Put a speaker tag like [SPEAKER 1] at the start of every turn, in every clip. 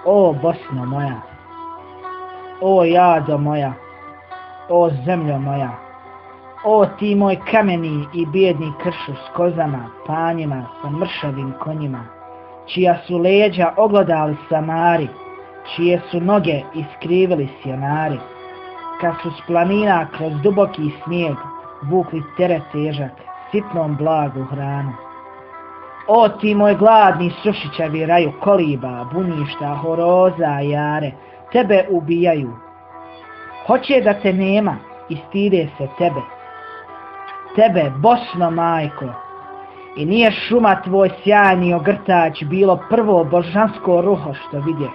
[SPEAKER 1] O Bosno moja, o jado moja, o zemljo moja, o ti moj kameni i bijedni kršu s kozama, panjima, sa mršavim konjima, čija su leđa oglodali samari, čije su noge iskrivili sjenari, kad su s planina kroz duboki snijeg vukli teret težak, sitnom blagu hranu. O ti moj gladni sušićavi raju koliba, bunjišta, horoza, jare, tebe ubijaju. Hoće da te nema i stide se tebe. Tebe, Bosno majko, i nije šuma tvoj sjajni ogrtač bilo prvo božansko ruho što vidje.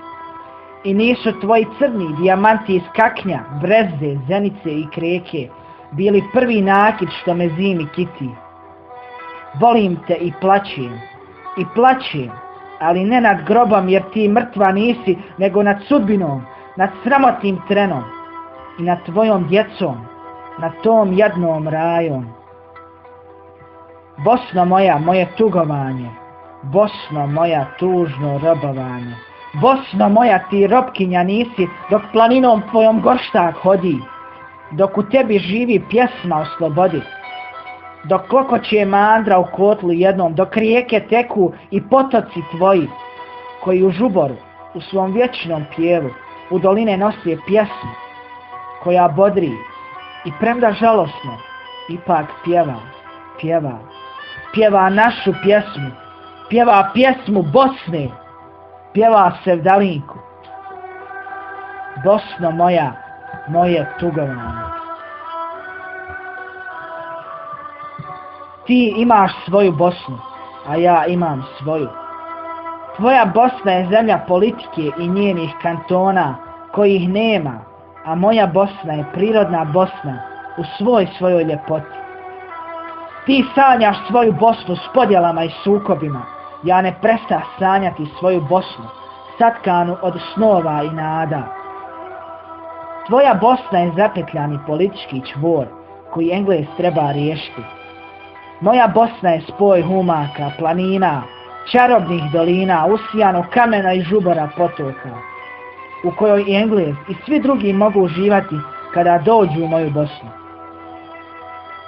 [SPEAKER 1] I nisu tvoji crni dijamanti iz kaknja, brezde, zenice i kreke bili prvi nakid što me zimi kiti. Volim te i plačem, ali ne nad grobom jer ti mrtva nisi, nego nad sudbinom, nad sramotnim trenom i nad tvojom djecom, nad tom jadnom rajom. Bosno moja, moje tugovanje, Bosno moja, tužno robovanje, Bosno moja, ti robkinja nisi dok planinom tvojom gorštak hodi, dok u tebi živi pjesma o slobodi, dok klokoće mandra u kotlu jednom, dok rijeke teku i potoci tvoji, koji u žuboru, u svom vječnom pjevu, u doline nose pjesmu, koja bodri i premda žalosno, ipak pjeva našu pjesmu, pjeva pjesmu Bosne, pjeva Sevdalinku. Bosno moja, moje tugovanje. Ti imaš svoju Bosnu, a ja imam svoju. Tvoja Bosna je zemlja politike i njenih kantona, kojih nema, a moja Bosna je prirodna Bosna u svojoj ljepoti. Ti sanjaš svoju Bosnu s podjelama i sukobima, ja ne prestah sanjati svoju Bosnu, satkanu od snova i nada. Tvoja Bosna je zapetljani politički čvor, koji Engles treba riješiti. Moja Bosna je spoj humaka, planina, čarobnih dolina, usijano kamena i žubora potoka, u kojoj i Engles i svi drugi mogu uživati kada dođu u moju Bosnu.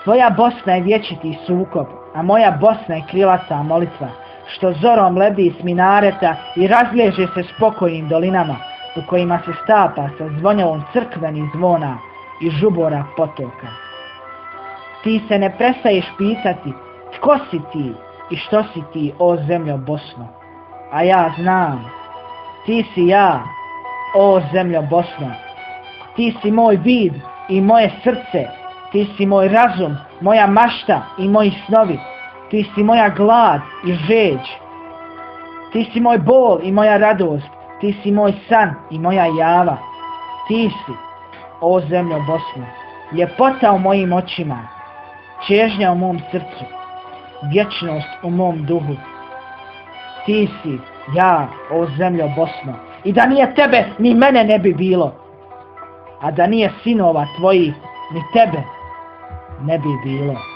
[SPEAKER 1] Tvoja Bosna je vječiti sukob, a moja Bosna je krilata molitva, što zorom lebdi s minareta i razliježe se spokojnim dolinama, u kojima se stapa sa zvonjavom crkvenih zvona i žubora potoka. Ti se ne prestaješ pitati tko si ti i što si ti, o zemljo Bosno. A ja znam, ti si ja, o zemljo Bosno. Ti si moj vid i moje srce, ti si moj razum, moja mašta i moji snovi. Ti si moja glad i žeđ. Ti si moj bol i moja radost, ti si moj san i moja java. Ti si, o zemljo Bosno, ljepota u mojim očima, čežnja u mom srcu, vječnost u mom duhu. Ti si, ja, o zemljo Bosno, i da nije tebe, ni mene ne bi bilo. A da nije sinova tvojih, ni tebe ne bi bilo.